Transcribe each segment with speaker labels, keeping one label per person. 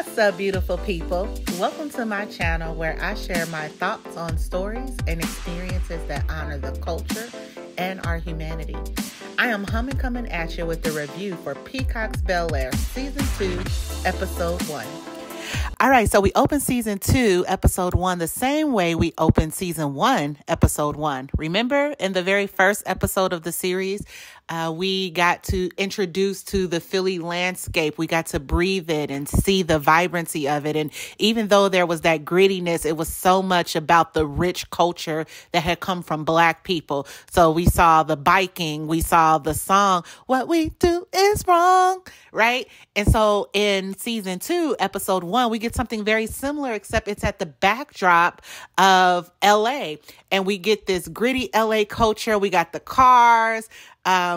Speaker 1: What's up, beautiful people? Welcome to my channel where I share my thoughts on stories and experiences that honor the culture and our humanity. I am coming at you with the review for Peacock's Bel-Air Season 2, Episode 1. All right, so we opened Season 2, Episode 1, the same way we opened Season 1, Episode 1. Remember, in the very first episode of the series, we got to introduce to the Philly landscape. We got to breathe it and see the vibrancy of it. And even though there was that grittiness, it was so much about the rich culture that had come from Black people. So we saw the biking, we saw the song, "What We Do Is Wrong," right? And so in Season 2, Episode 1, we get something very similar, except it's at the backdrop of LA. And we get this gritty LA culture. We got the cars.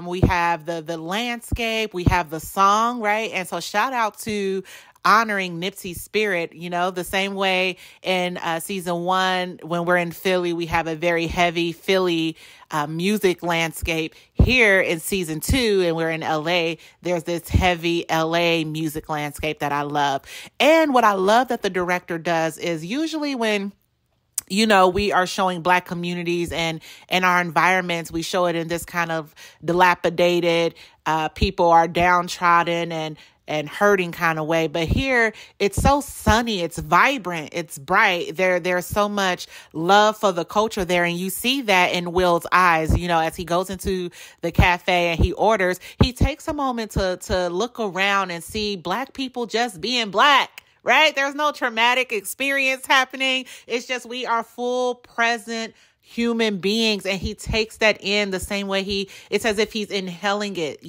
Speaker 1: We have the landscape, we have the song, right? And so shout out to honoring Nipsey's spirit, you know, the same way in Season 1, when we're in Philly, we have a very heavy Philly music landscape. Here in Season 2, and we're in LA, there's this heavy LA music landscape that I love. And what I love that the director does is usually when we are showing Black communities and our environments, we show it in this kind of dilapidated, people are downtrodden and hurting kind of way. But here it's so sunny, it's vibrant, it's bright. There's so much love for the culture there. And you see that in Will's eyes, as he goes into the cafe and he orders, he takes a moment to look around and see Black people just being Black. Right? There's no traumatic experience happening. It's just we are full present human beings, and he takes that in the same way it's as if he's inhaling it,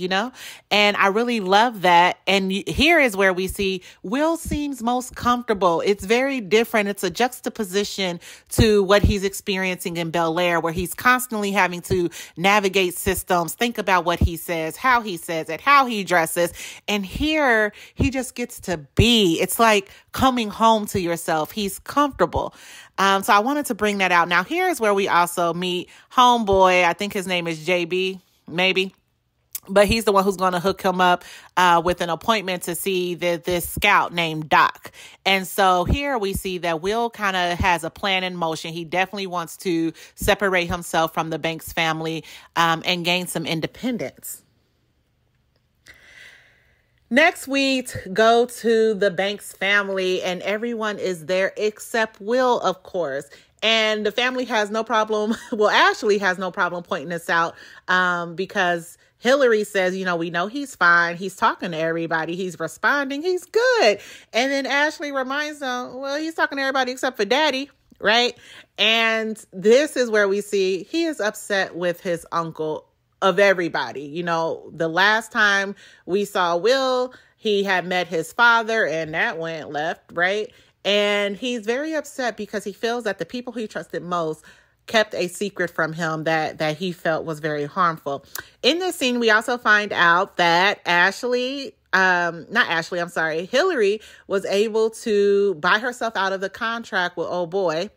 Speaker 1: and I really love that. And here is where we see Will seems most comfortable. It's very different. It's a juxtaposition to what he's experiencing in Bel-Air, where he's constantly having to navigate systems, think about what he says it, how he dresses. And here he just gets to be. It's like coming home to yourself. He's comfortable. So I wanted to bring that out. Now, here's where we also meet homeboy. I think his name is JB, maybe. But he's the one who's going to hook him up with an appointment to see this scout named Doc. And so here we see that Will kind of has a plan in motion. He definitely wants to separate himself from the Banks family and gain some independence. Next, we go to the Banks family, and everyone is there except Will, of course. And the family has no problem. Well, Ashley has no problem pointing this out because Hillary says, we know he's fine. He's talking to everybody. He's responding. He's good. And then Ashley reminds them, well, he's talking to everybody except for Daddy, right? And this is where we see he is upset with his uncle of everybody. The last time we saw Will, he had met his father and that went left, right? And he's very upset because he feels that the people he trusted most kept a secret from him that he felt was very harmful. In this scene, we also find out that Hillary was able to buy herself out of the contract with old boy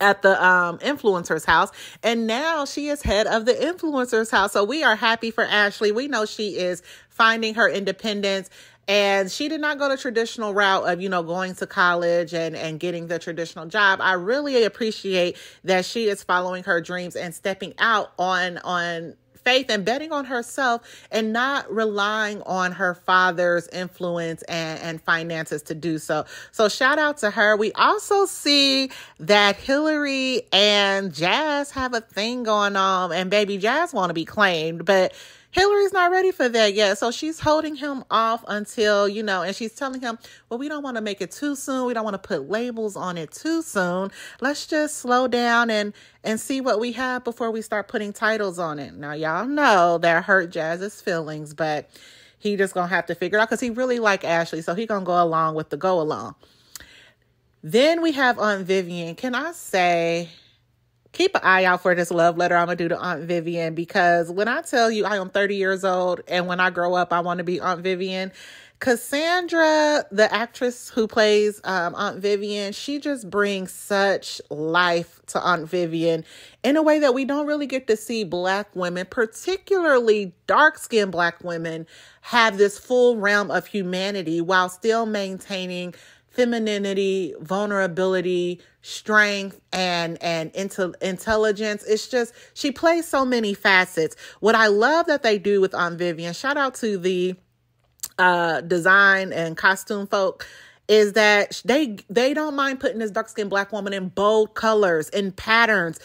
Speaker 1: at the influencer's house. And now she is head of the influencer's house. So we are happy for Ashley. We know she is finding her independence. And she did not go the traditional route of, going to college and getting the traditional job. I really appreciate that she is following her dreams and stepping out on faith and betting on herself and not relying on her father's influence and finances to do so. So shout out to her. We also see that Hillary and Jazz have a thing going on, and baby Jazz want to be claimed, but Hillary's not ready for that yet. So she's holding him off until, and she's telling him, well, we don't want to make it too soon. We don't want to put labels on it too soon. Let's just slow down and see what we have before we start putting titles on it. Now, y'all know that hurt Jazz's feelings, but he just going to have to figure it out because he really like Ashley. So he going to go along with the go along. Then we have Aunt Vivian. Can I say, keep an eye out for this love letter I'm going to do to Aunt Vivian, because when I tell you I am 30 years old and when I grow up, I want to be Aunt Vivian, Cassandra, the actress who plays Aunt Vivian, she just brings such life to Aunt Vivian in a way that we don't really get to see Black women, particularly dark-skinned Black women, have this full realm of humanity while still maintaining femininity, vulnerability, strength, and intelligence. It's just, she plays so many facets. What I love that they do with Aunt Vivian, shout out to the design and costume folk, is that they don't mind putting this dark-skinned Black woman in bold colors and patterns.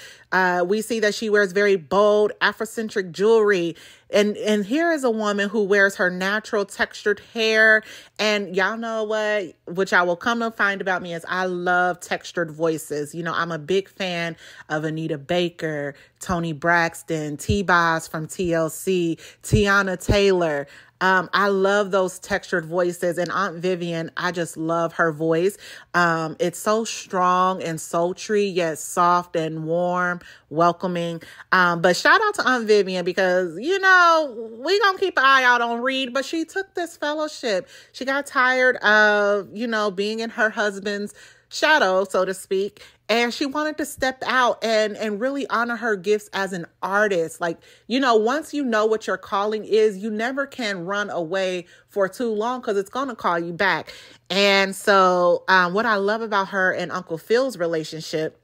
Speaker 1: We see that she wears very bold Afrocentric jewelry. And here is a woman who wears her natural textured hair. And y'all know what, which I will come to find about me, is I love textured voices. You know, I'm a big fan of Anita Baker, Toni Braxton, T-Boz from TLC, Tiana Taylor. I love those textured voices, and Aunt Vivian, I just love her voice. It's so strong and sultry, yet soft and warm, welcoming. But shout out to Aunt Vivian because, you know, we gonna keep an eye out on Reed, but she took this fellowship. She got tired of, you know, being in her husband's shadow, so to speak. And she wanted to step out and really honor her gifts as an artist. Like, you know, once you know what your calling is, you never can run away for too long because it's going to call you back. And so what I love about her and Uncle Phil's relationship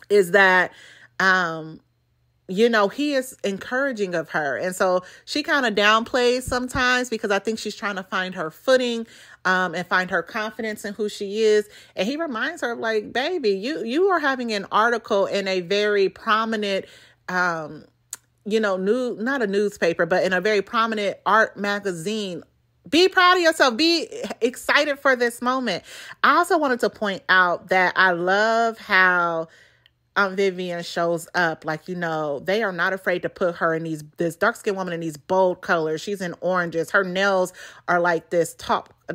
Speaker 1: is that, you know, he is encouraging of her. And so she kind of downplays sometimes because I think she's trying to find her footing and find her confidence in who she is. And he reminds her, like, baby, you are having an article in a very prominent, you know, not a newspaper, but in a very prominent art magazine. Be proud of yourself. Be excited for this moment. I also wanted to point out that I love how Aunt Vivian shows up. Like, you know, they are not afraid to put her in this dark-skinned woman in these bold colors. She's in oranges. Her nails are like this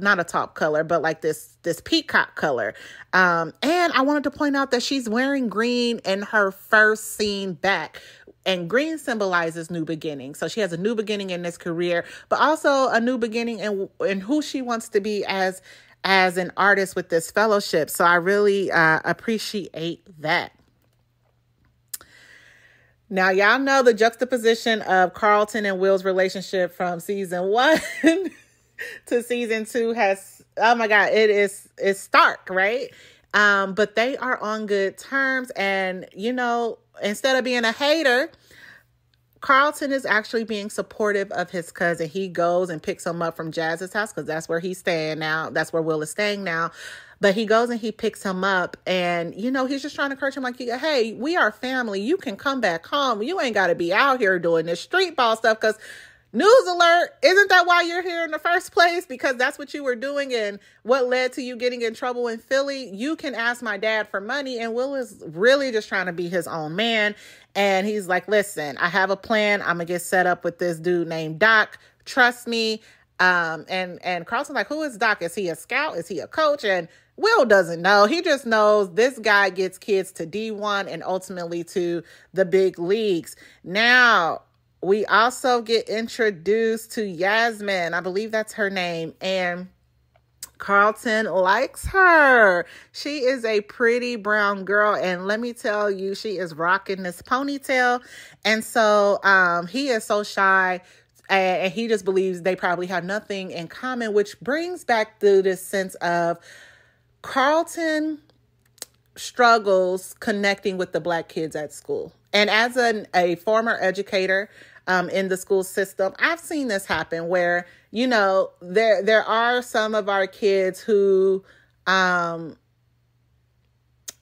Speaker 1: not a top color, but like this peacock color. And I wanted to point out that she's wearing green in her first scene back. And green symbolizes new beginning. So she has a new beginning in this career, but also a new beginning in who she wants to be as an artist with this fellowship. So I really appreciate that. Now, y'all know the juxtaposition of Carlton and Will's relationship from season 1 to season 2 has, oh my God, it's stark, right? But they are on good terms. And, you know, instead of being a hater, Carlton is actually being supportive of his cousin. He goes and picks him up from Jazz's house because that's where he's staying now. That's where Will is staying now. But he goes and he picks him up and, you know, he's just trying to encourage him like, hey, we are family. You can come back home. You ain't got to be out here doing this street ball stuff because news alert, isn't that why you're here in the first place? Because that's what you were doing and what led to you getting in trouble in Philly. You can ask my dad for money. And Will is really just trying to be his own man. And he's like, listen, I have a plan. I'm going to get set up with this dude named Doc. Trust me. And Carlton's like, who is Doc? Is he a scout? Is he a coach? And Will doesn't know. He just knows this guy gets kids to D1 and ultimately to the big leagues. Now, we also get introduced to Yasmin. I believe that's her name. And Carlton likes her. She is a pretty brown girl. And let me tell you, she is rocking this ponytail. And so he is so shy. And he just believes they probably have nothing in common, which brings back to this sense of Carlton struggles connecting with the Black kids at school. And as a former educator in the school system, I've seen this happen where, you know, there are some of our kids who don't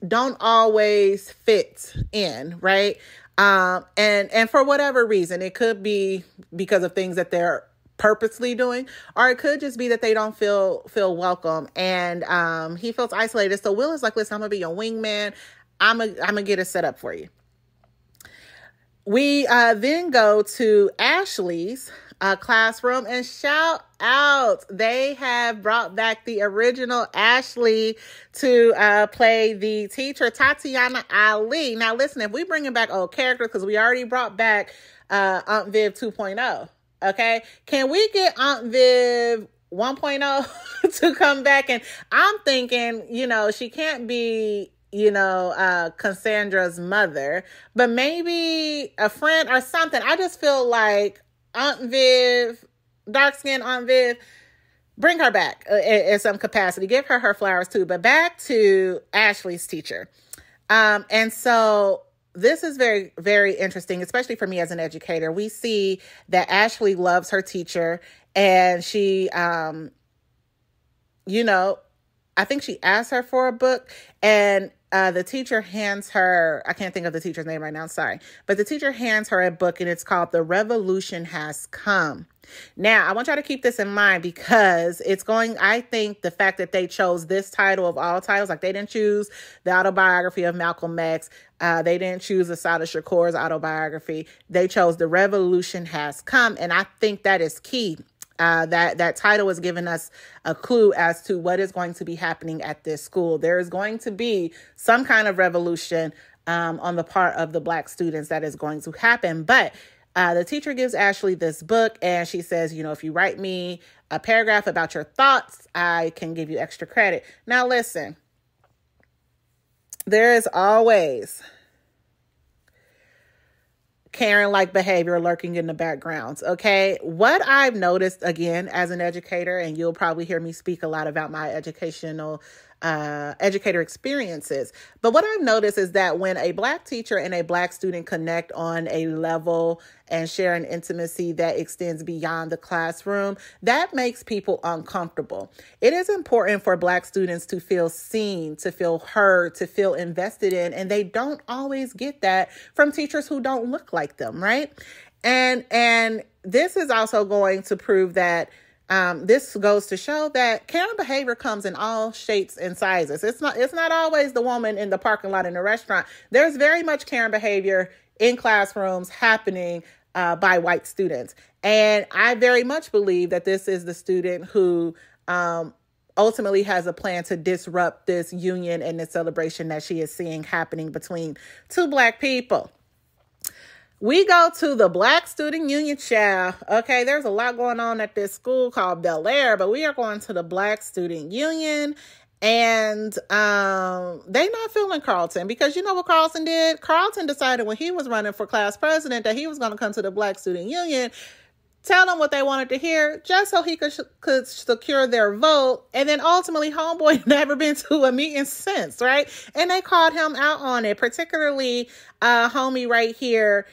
Speaker 1: always fit in, right? And for whatever reason, it could be because of things that they're purposely doing, or it could just be that they don't feel welcome. And he feels isolated. So Will is like, listen, I'm gonna be your wingman. I'm gonna get it set up for you. We then go to Ashley's classroom, and shout out, they have brought back the original Ashley to play the teacher, Tatiana Ali. Now listen, if we bringing back old characters, because we already brought back Aunt Viv 2.0, okay? Can we get Aunt Viv 1.0 to come back. And I'm thinking, she can't be, Cassandra's mother, but maybe a friend or something. I just feel like Aunt Viv, dark-skinned Aunt Viv, bring her back in some capacity. Give her flowers too. But back to Ashley's teacher. And so this is very, very interesting, especially for me as an educator. We see that Ashley loves her teacher, and she, I think she asked her for a book, and the teacher hands her, I can't think of the teacher's name right now, sorry, but the teacher hands her a book, and it's called The Revolution Has Come. Now, I want y'all to keep this in mind, because I think the fact that they chose this title of all titles, like they didn't choose the autobiography of Malcolm X, they didn't choose Assata Shakur's autobiography, they chose The Revolution Has Come, and I think that is key. That title is giving us a clue as to what is going to be happening at this school. There is going to be some kind of revolution on the part of the Black students that is going to happen. But the teacher gives Ashley this book, and she says, if you write me a paragraph about your thoughts, I can give you extra credit. Now, listen, there is always Karen-like behavior lurking in the backgrounds, okay? What I've noticed, again, as an educator, and you'll probably hear me speak a lot about my educator experiences, but what I've noticed is that when a Black teacher and a Black student connect on a level and share an intimacy that extends beyond the classroom, that makes people uncomfortable. It is important for Black students to feel seen, to feel heard, to feel invested in, and they don't always get that from teachers who don't look like them, right? And this is also going to prove that this goes to show that Karen behavior comes in all shapes and sizes. It's not always the woman in the parking lot in the restaurant. There's very much Karen behavior in classrooms happening by white students. And I very much believe that this is the student who ultimately has a plan to disrupt this union and this celebration that she is seeing happening between two Black people. We go to the Black Student Union, child. Okay, there's a lot going on at this school called Bel-Air, but we are going to the Black Student Union, and they not feeling Carlton, because you know what Carlton did? Carlton decided when he was running for class president that he was going to come to the Black Student Union, tell them what they wanted to hear, just so he could secure their vote. And then ultimately, homeboy never been to a meeting since, right? And they called him out on it, particularly homie right here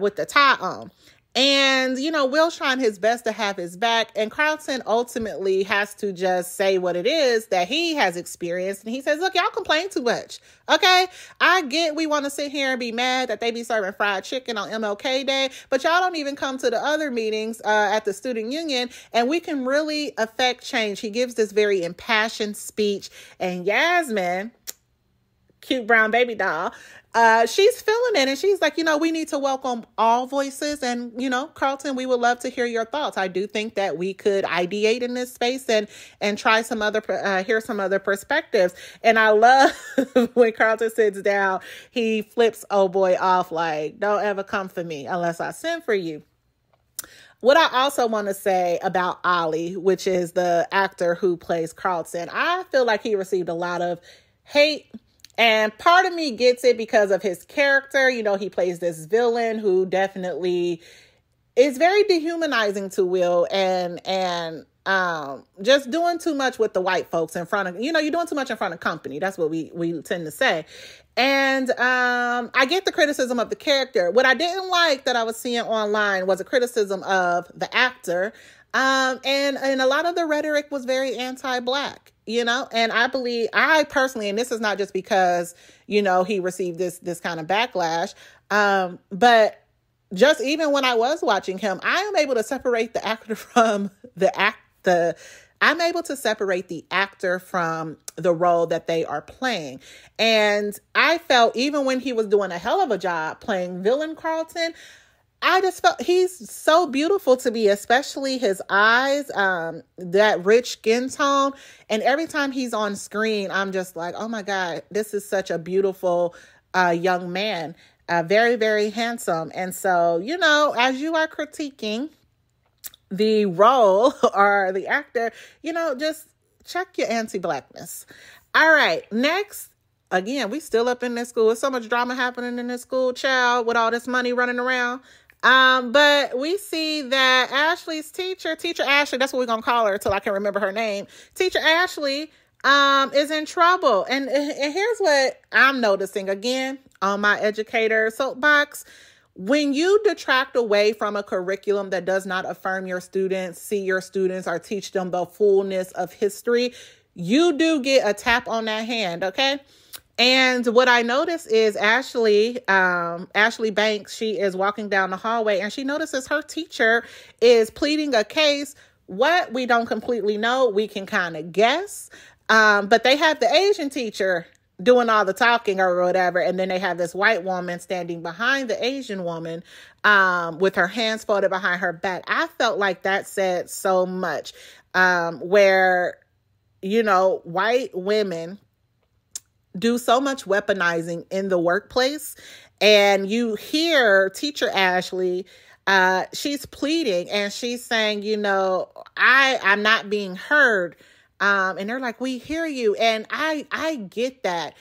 Speaker 1: with the tie on. And, Will's trying his best to have his back. And Carlton ultimately has to just say what it is that he has experienced. And he says, look, y'all complain too much. Okay, I get we want to sit here and be mad that they be serving fried chicken on MLK Day, but y'all don't even come to the other meetings at the student union, and we can really affect change. He gives this very impassioned speech, and Yasmin, cute brown baby doll, she's feeling it, and she's like, we need to welcome all voices, and Carlton, we would love to hear your thoughts. I do think that we could ideate in this space and try some other hear some other perspectives. And I love when Carlton sits down, he flips oh boy off like, don't ever come for me unless I send for you. What I also want to say about Ollie, which is the actor who plays Carlton, I feel like he received a lot of hate. And part of me gets it because of his character. He plays this villain who definitely is very dehumanizing to Will and just doing too much with the white folks in front of, you're doing too much in front of company. That's what we tend to say. And I get the criticism of the character. What I didn't like that I was seeing online was a criticism of the actor. And a lot of the rhetoric was very anti-Black. And I personally, and this is not just because, he received this kind of backlash, but just even when I was watching him, I am able to separate the actor from I'm able to separate the actor from the role that they are playing. And I felt even when he was doing a hell of a job playing villain Carlton, I just felt he's so beautiful to me, especially his eyes, that rich skin tone. And every time he's on screen, I'm just like, oh my God, this is such a beautiful young man, very, very handsome. And so, as you are critiquing the role or the actor, just check your anti-blackness. All right, next. Again, we still up in this school. There's so much drama happening in this school, child, with all this money running around. But we see that Ashley's teacher Ashley, that's what we're going to call her until I can remember her name. Teacher Ashley, is in trouble. And here's what I'm noticing again on my educator soapbox. When you detract away from a curriculum that does not affirm your students, see your students, or teach them the fullness of history, you do get a tap on that hand, okay? And what I noticed is Ashley Banks, she is walking down the hallway and she notices her teacher is pleading a case. What we don't completely know, we can kind of guess. But they have the Asian teacher doing all the talking or whatever. And then they have this white woman standing behind the Asian woman with her hands folded behind her back. I felt like that said so much where, white women do so much weaponizing in the workplace. And you hear teacher Ashley, she's pleading and she's saying, I'm not being heard. And they're like, we hear you. And I get that,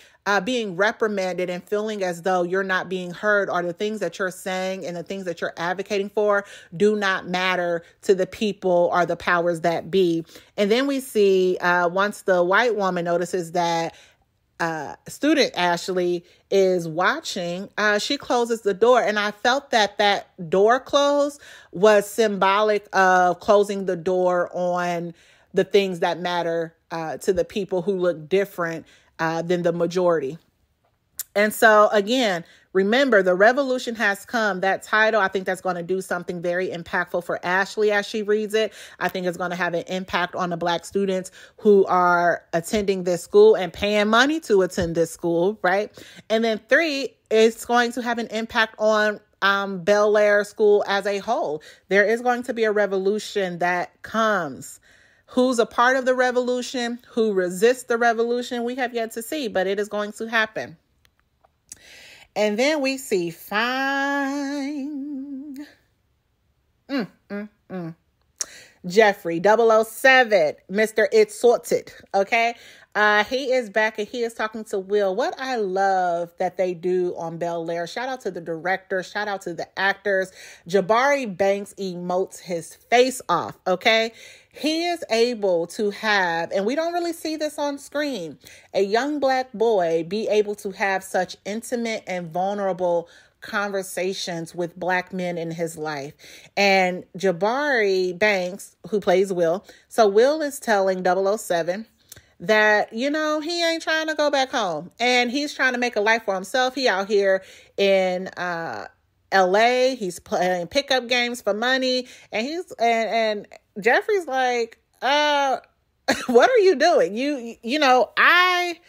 Speaker 1: being reprimanded and feeling as though you're not being heard, or the things that you're saying and the things that you're advocating for do not matter to the people or the powers that be. And then we see, once the white woman notices that student Ashley is watching, she closes the door. And I felt that door close was symbolic of closing the door on the things that matter to the people who look different than the majority. And so again, remember, the revolution has come. That title, I think that's going to do something very impactful for Ashley as she reads it. I think it's going to have an impact on the Black students who are attending this school and paying money to attend this school, right? And then 3, it's going to have an impact on Bel-Air school as a whole. There is going to be a revolution that comes. Who's a part of the revolution? Who resists the revolution? We have yet to see, but it is going to happen. And then we see fine Jeffrey 007, Mr. It's Sorted. Okay. He is back and he is talking to Will. What I love that they do on Bel-Air. Shout out to the director. Shout out to the actors. Jabari Banks emotes his face off. Okay. He is able to have, and we don't really see this on screen, a young Black boy be able to have such intimate and vulnerable conversations with Black men in his life. And Jabari Banks, who plays Will, so Will is telling 007 that, he ain't trying to go back home and he's trying to make a life for himself. He out here in LA. He's playing pickup games for money, and Jeffrey's like, what are you doing? I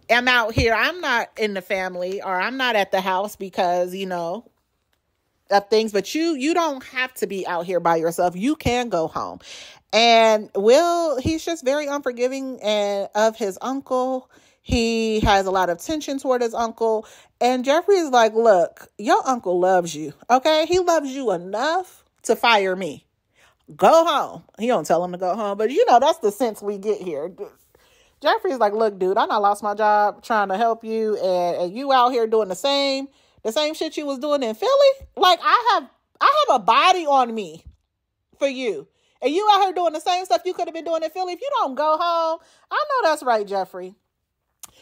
Speaker 1: am out here. I'm not in the family, or I'm not at the house because, of things, but you don't have to be out here by yourself. You can go home. And Will, he's just very unforgiving of his uncle. He has a lot of tension toward his uncle. And Jeffrey is like, look, your uncle loves you. Okay. He loves you enough to fire me. Go home. He don't tell him to go home, but that's the sense we get here. Jeffrey's like, look, dude, I done lost my job trying to help you, and you out here doing the same shit you was doing in Philly. Like, I have a body on me for you, and you out here doing the same stuff you could have been doing in Philly. If you don't go home, I know that's right, Jeffrey.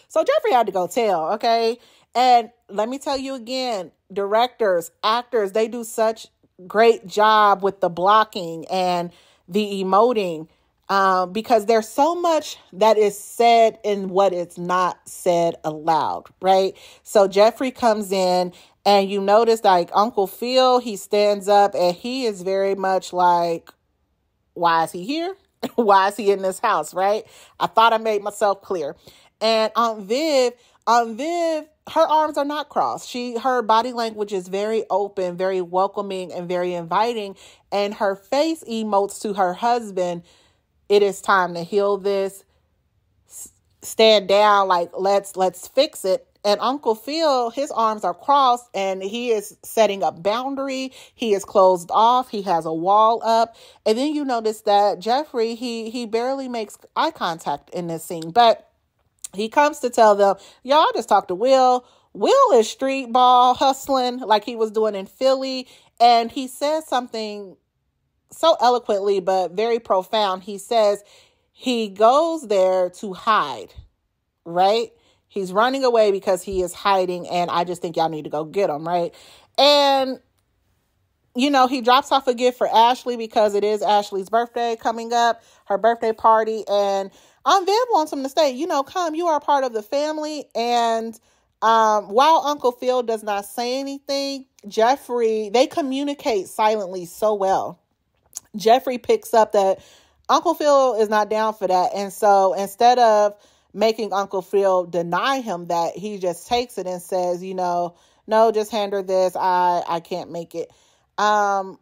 Speaker 1: So Jeffrey had to go tell, okay? And let me tell you again, directors, actors, they do such great job with the blocking and the emoting, because there's so much that is said in what is not said aloud, right? So Jeffrey comes in and you notice like Uncle Phil, he stands up and he is very much like, why is he here? Why is he in this house, right? I thought I made myself clear. And Aunt Viv, her arms are not crossed. Her body language is very open, very welcoming, and very inviting. And her face emotes to her husband, it is time to heal this. Stand down, like let's fix it. And Uncle Phil, his arms are crossed and he is setting up boundary. He is closed off. He has a wall up. And then you notice that Jeffrey, he barely makes eye contact in this scene. But he comes to tell them, y'all, just talk to Will. Will is street ball hustling like he was doing in Philly. And he says something so eloquently, but very profound. He says he goes there to hide, right? He's running away because he is hiding, and I just think y'all need to go get him, right? And, you know, he drops off a gift for Ashley because it is Ashley's birthday coming up, her birthday party, and Aunt Viv wants him to stay. You know, come, you are a part of the family. And while Uncle Phil does not say anything, Jeffrey, they communicate silently so well. Jeffrey picks up that Uncle Phil is not down for that. And so instead of making Uncle Phil deny him that, he just takes it and says, you know, no, just hand her this. I can't make it. And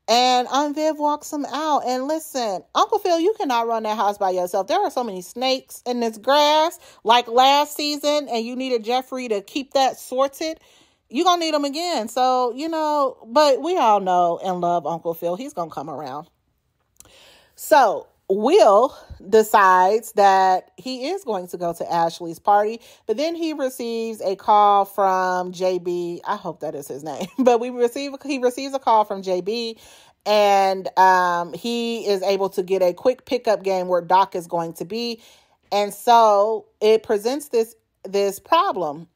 Speaker 1: Aunt Viv walks him out. And listen, Uncle Phil, you cannot run that house by yourself. There are so many snakes in this grass, like last season, and you needed Jeffrey to keep that sorted. You're going to need him again. So, you know, but we all know and love Uncle Phil. He's going to come around. So Will decides that he is going to go to Ashley's party, but then he receives a call from JB. I hope that is his name, but he receives a call from JB, and he is able to get a quick pickup game where Doc is going to be. And so it presents this problem.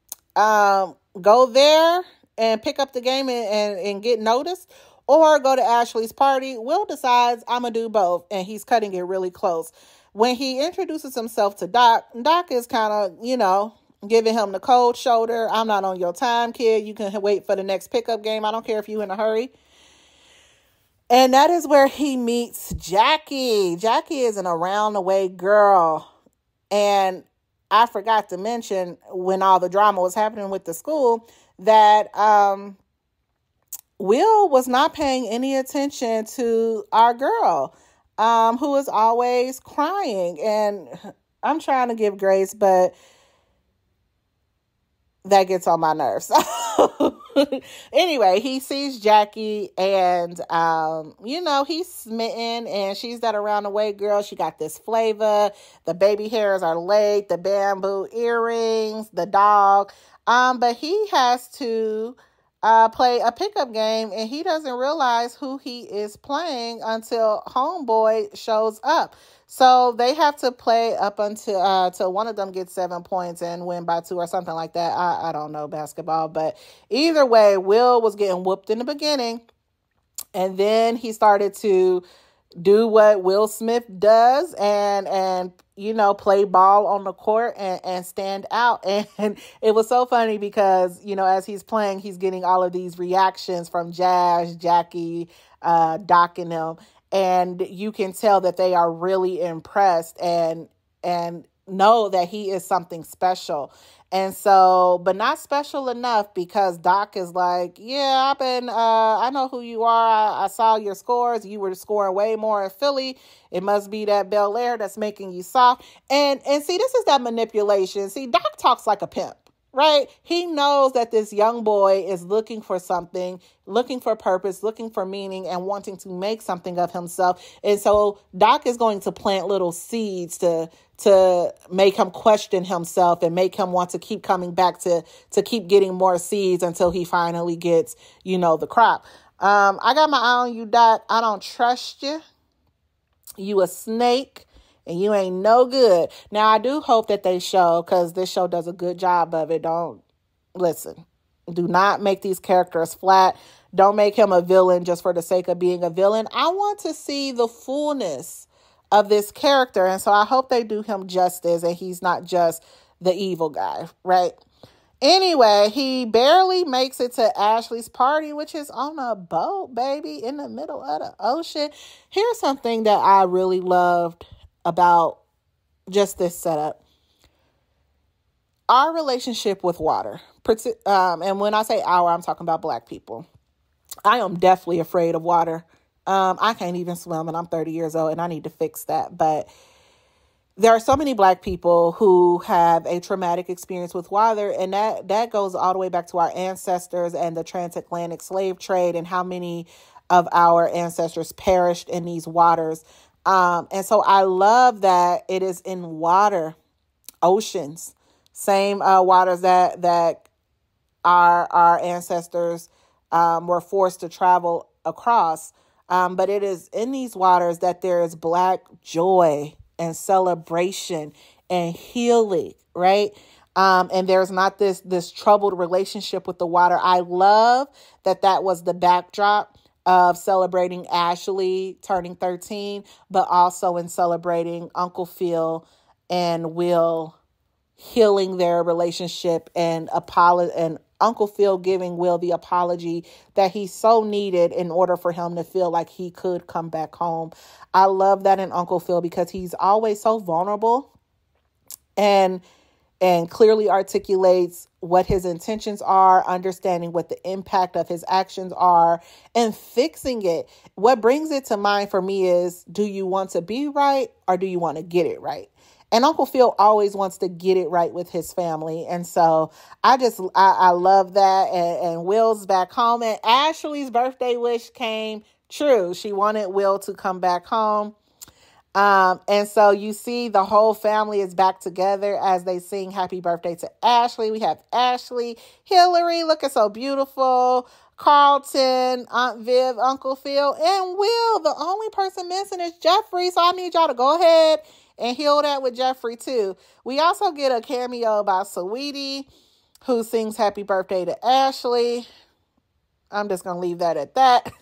Speaker 1: Go there and pick up the game and get noticed, or go to Ashley's party. Will decides, I'm going to do both, and he's cutting it really close. When he introduces himself to Doc, Doc is kind of, you know, giving him the cold shoulder. I'm not on your time, kid. You can wait for the next pickup game. I don't care if you're in a hurry. And that is where he meets Jackie. Jackie is an around-the-way girl. And I forgot to mention, when all the drama was happening with the school, that Will was not paying any attention to our girl, who is always crying. And I'm trying to give grace, but that gets on my nerves. Anyway, he sees Jackie and, you know, he's smitten, and she's that around the way girl. She got this flavor. The baby hairs are laid, the bamboo earrings, the dog. But he has to play a pickup game, and he doesn't realize who he is playing until homeboy shows up. So they have to play up until till one of them gets 7 points and win by 2 or something like that. I don't know basketball, but either way, Will was getting whooped in the beginning, and then he started to do what Will Smith does and you know, play ball on the court and stand out. And it was so funny because, you know, as he's playing, he's getting all of these reactions from Jazz, Jackie, Doc and them. And you can tell that they are really impressed and know that he is something special. And so, but not special enough, because Doc is like, yeah, I know who you are. I saw your scores. You were scoring way more in Philly. It must be that Bel-Air that's making you soft. And see, this is that manipulation. See, Doc talks like a pimp, right? He knows that this young boy is looking for something, looking for purpose, looking for meaning, and wanting to make something of himself. And so Doc is going to plant little seeds to make him question himself and make him want to keep coming back to keep getting more seeds until he finally gets, you know, the crop. I got my eye on you, Doc. I don't trust you. You a snake. And you ain't no good. Now, I do hope that they show, because this show does a good job of it. Do not make these characters flat. Don't make him a villain just for the sake of being a villain. I want to see the fullness of this character. And so I hope they do him justice and he's not just the evil guy, right? Anyway, he barely makes it to Ashley's party, which is on a boat, baby, in the middle of the ocean. Here's something that I really loved about just this setup. Our relationship with water. And when I say our, I'm talking about Black people. I am definitely afraid of water. I can't even swim, and I'm 30 years old, and I need to fix that. But there are so many Black people who have a traumatic experience with water, and that goes all the way back to our ancestors and the transatlantic slave trade and how many of our ancestors perished in these waters. And so I love that it is in water, oceans, same waters that our ancestors were forced to travel across. But it is in these waters that there is Black joy and celebration and healing, right? And there's not this troubled relationship with the water. I love that was the backdrop of celebrating Ashley turning 13, but also in celebrating Uncle Phil and Will healing their relationship and Uncle Phil giving Will the apology that he so needed in order for him to feel like he could come back home. I love that in Uncle Phil because he's always so vulnerable and clearly articulates what his intentions are, understanding what the impact of his actions are, and fixing it. What brings it to mind for me is, do you want to be right or do you want to get it right? And Uncle Phil always wants to get it right with his family. And so I love that. And Will's back home. And Ashley's birthday wish came true. She wanted Will to come back home. And so you see the whole family is back together as they sing happy birthday to Ashley. We have Ashley, Hillary, looking so beautiful, Carlton, Aunt Viv, Uncle Phil, and Will. The only person missing is Jeffrey. So I need y'all to go ahead and heal that with Jeffrey too. We also get a cameo by Saweetie, who sings happy birthday to Ashley. I'm just going to leave that at that.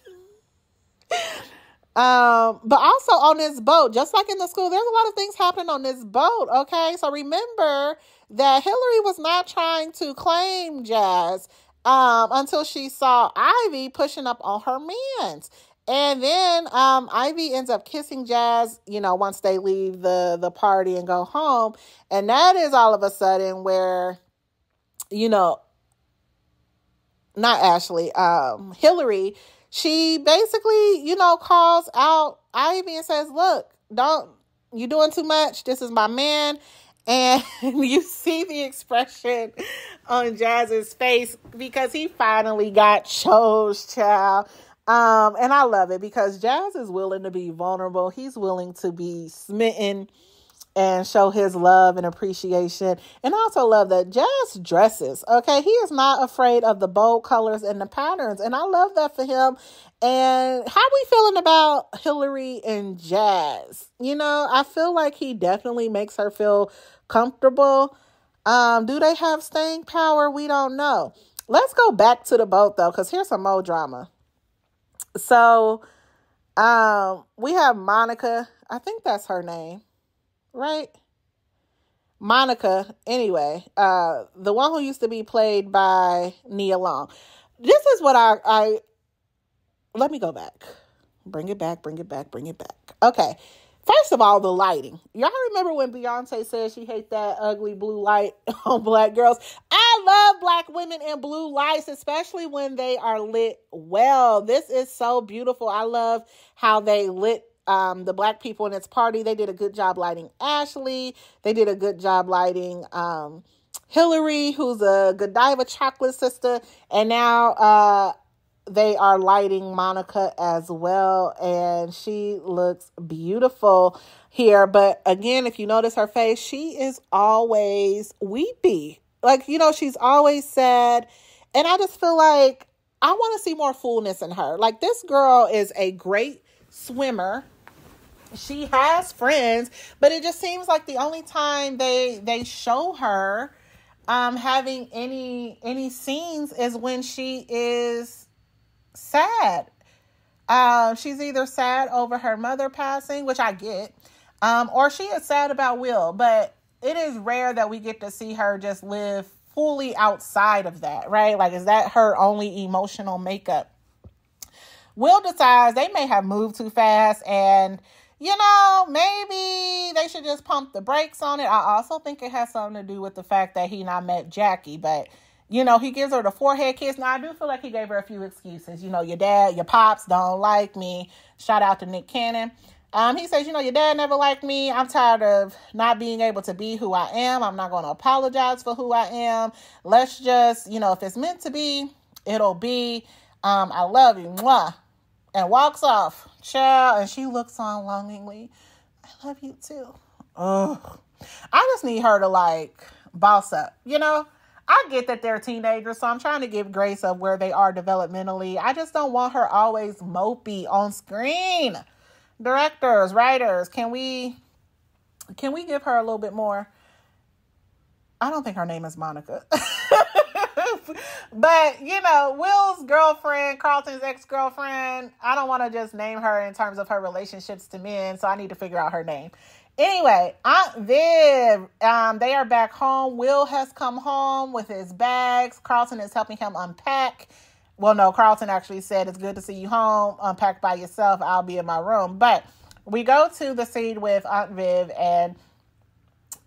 Speaker 1: But also on this boat, just like in the school, there's a lot of things happening on this boat. Okay. So remember that Hillary was not trying to claim Jazz, until she saw Ivy pushing up on her mans. And then, Ivy ends up kissing Jazz, once they leave the party and go home. And that is all of a sudden where, not Ashley, Hillary, she basically, calls out Ivy and says, look, you doing too much. This is my man. And you see the expression on Jazz's face because he finally got chose, child. And I love it because Jazz is willing to be vulnerable. He's willing to be smitten and show his love and appreciation. And I also love that Jazz dresses. Okay. He is not afraid of the bold colors and the patterns. And I love that for him. And how we feeling about Hillary and Jazz? I feel like he definitely makes her feel comfortable. Do they have staying power? We don't know. Let's go back to the boat though, because here's some more drama. So, we have Monica. I think that's her name, right? Monica. Anyway, the one who used to be played by Nia Long. This is what let me go back. Bring it back. Okay. First of all, the lighting. Y'all remember when Beyonce said she hates that ugly blue light on Black girls? I love Black women in blue lights, especially when they are lit well. This is so beautiful. I love how they lit the Black people in its party. They did a good job lighting Ashley. They did a good job lighting Hillary, who's a Godiva chocolate sister. And now they are lighting Monica as well. And she looks beautiful here. But again, if you notice her face, she is always weepy. Like, she's always sad. And I just feel like I want to see more fullness in her. Like, this girl is a great swimmer. She has friends, but it just seems like the only time they show her having any scenes is when she is sad. She's either sad over her mother passing, which I get, or she is sad about Will, but it is rare that we get to see her just live fully outside of that, right? Like, is that her only emotional makeup? Will decides they may have moved too fast and, maybe they should just pump the brakes on it. I also think it has something to do with the fact that he not met Jackie, but he gives her the forehead kiss. Now, I do feel like he gave her a few excuses. Your dad, your pops don't like me. Shout out to Nick Cannon. He says, your dad never liked me. I'm tired of not being able to be who I am. I'm not going to apologize for who I am. Let's just, if it's meant to be, it'll be. I love you. Mwah. And walks off. Child. And she looks on longingly. I love you too. Ugh. I just need her to boss up. I get that they're teenagers, so I'm trying to give grace of where they are developmentally. I just don't want her always mopey on screen. Directors, writers, can we give her a little bit more? I don't think her name is Monica. But, Will's girlfriend, Carlton's ex-girlfriend, I don't want to just name her in terms of her relationships to men, so I need to figure out her name. Anyway, Aunt Viv, they are back home. Will has come home with his bags. Carlton is helping him unpack. Well, no, Carlton actually said, it's good to see you home. Unpack by yourself. I'll be in my room. But we go to the scene with Aunt Viv, and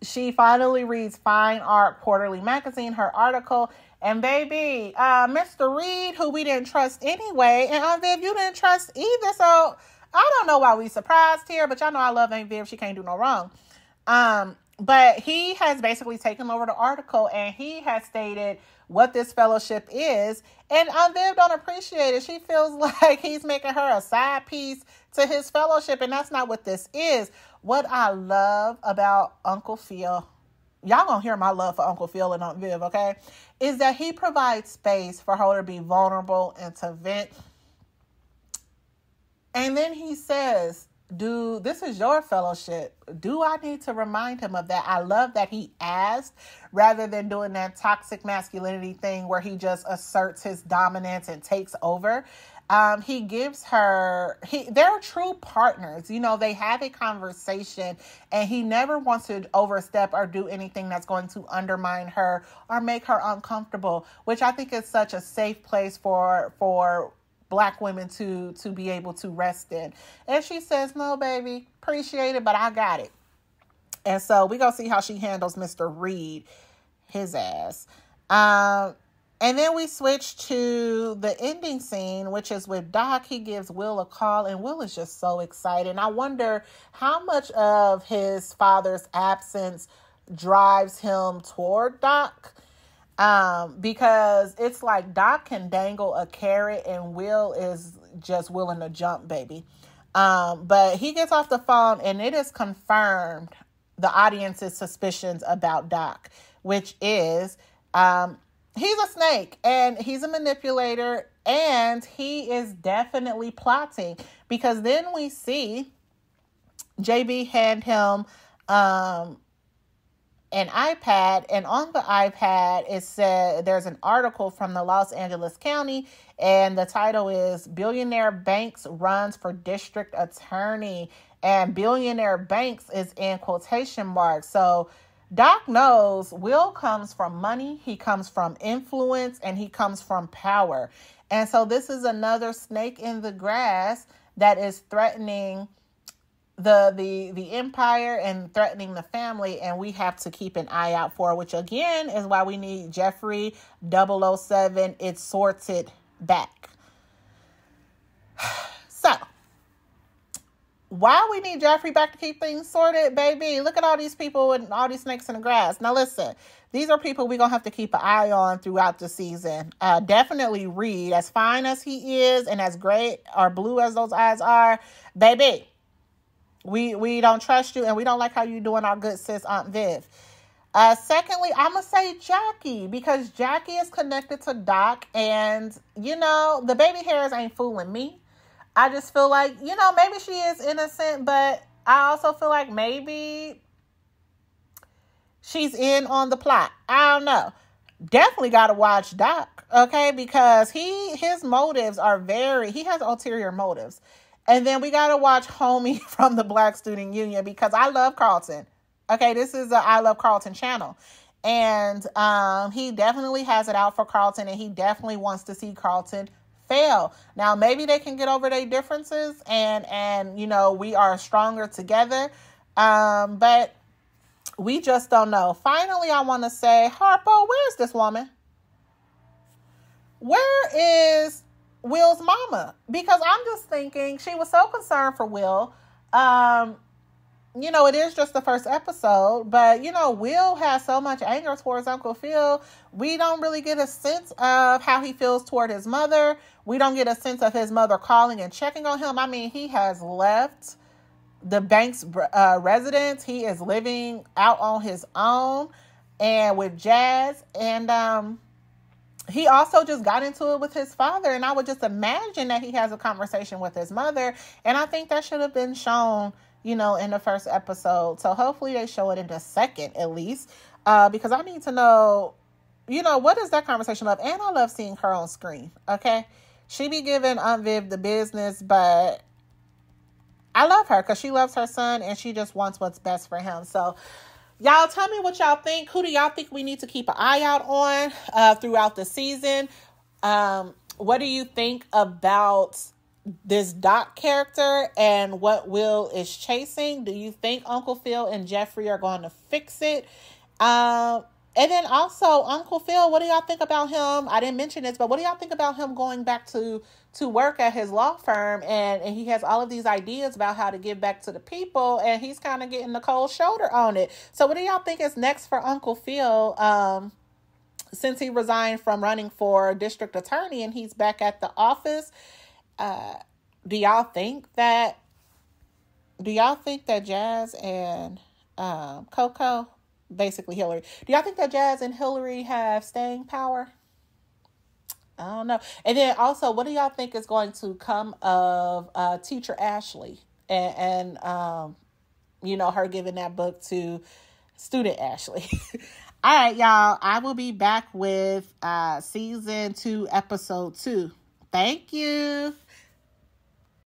Speaker 1: she finally reads Fine Art Quarterly Magazine, her article. And baby, Mr. Reed, who we didn't trust anyway, and Aunt Viv, you didn't trust either. So I don't know why we surprised here, but y'all know I love Aunt Viv. She can't do no wrong. But he has basically taken over the article, and he has stated what this fellowship is. And Aunt Viv don't appreciate it. She feels like he's making her a side piece to his fellowship, and that's not what this is. What I love about Uncle Phil, y'all gonna hear my love for Uncle Phil and Aunt Viv, okay, is that he provides space for her to be vulnerable and to vent. And then he says, dude, this is your fellowship. Do I need to remind him of that? I love that he asked rather than doing that toxic masculinity thing where he just asserts his dominance and takes over. He gives her, they're true partners. They have a conversation, and he never wants to overstep or do anything that's going to undermine her or make her uncomfortable, which I think is such a safe place for Black women to be able to rest in. And she says, no, baby, appreciate it, but I got it. And so we gonna see how she handles Mr. Reed, his ass. And then we switch to the ending scene, which is with Doc. He gives Will a call, and Will is just so excited. And I wonder how much of his father's absence drives him toward Doc. Because it's like Doc can dangle a carrot and Will is just willing to jump, baby. But he gets off the phone, and it is confirmed the audience's suspicions about Doc, which is, he's a snake, and he's a manipulator, and he is definitely plotting, because then we see JB hand him, an iPad, and on the iPad it said there's an article from the Los Angeles County, and the title is Billionaire Banks Runs for District Attorney, and Billionaire Banks is in quotation marks. So Doc knows Will comes from money, he comes from influence, and he comes from power. And so this is another snake in the grass that is threatening the empire and threatening the family, and we have to keep an eye out for, which again is why we need Jeffrey 007. It sorts it back. So why we need Jeffrey back to keep things sorted, baby? Look at all these people and all these snakes in the grass. Now listen, these are people we're going to have to keep an eye on throughout the season. Definitely Reed, as fine as he is and as great or blue as those eyes are, baby, we don't trust you, and we don't like how you doing our good sis Aunt Viv. Secondly, I'm going to say Jackie, because Jackie is connected to Doc, and, the baby hairs ain't fooling me. I just feel like, maybe she is innocent, but I also feel like maybe she's in on the plot. I don't know. Definitely got to watch Doc, okay? Because his motives are he has ulterior motives. And then we got to watch Homie from the Black Student Union, because I love Carlton. Okay, this is a I Love Carlton channel. And he definitely has it out for Carlton, and he definitely wants to see Carlton fail. Now, maybe they can get over their differences and we are stronger together. But we just don't know. Finally, I want to say, Harpo, where's this woman? Where is Will's mama? Because I'm just thinking she was so concerned for Will. It is just the first episode, but, Will has so much anger towards Uncle Phil. We don't really get a sense of how he feels toward his mother. We don't get a sense of his mother calling and checking on him. I mean, he has left the Banks residence. He is living out on his own and with Jazz. And he also just got into it with his father. And I would just imagine that he has a conversation with his mother. And I think that should have been shown, in the first episode. So hopefully they show it in the second at least. Because I need to know, what is that conversation of? And I love seeing her on screen. Okay. She be giving Aunt Viv the business, but I love her because she loves her son and she just wants what's best for him. So y'all tell me what y'all think. Who do y'all think we need to keep an eye out on throughout the season? What do you think about this Doc character and what Will is chasing? Do you think Uncle Phil and Jeffrey are going to fix it? And then also Uncle Phil, what do y'all think about him? I didn't mention this, but what do y'all think about him going back to work at his law firm? And he has all of these ideas about how to give back to the people, and he's kind of getting the cold shoulder on it. So what do y'all think is next for Uncle Phil? Since he resigned from running for district attorney and he's back at the office, do y'all think that Jazz and Coco, basically Hillary, do y'all think that Jazz and Hillary have staying power? I don't know. And then also, what do y'all think is going to come of Teacher Ashley and her giving that book to student Ashley? All right, y'all. I will be back with season 2, episode 2. Thank you.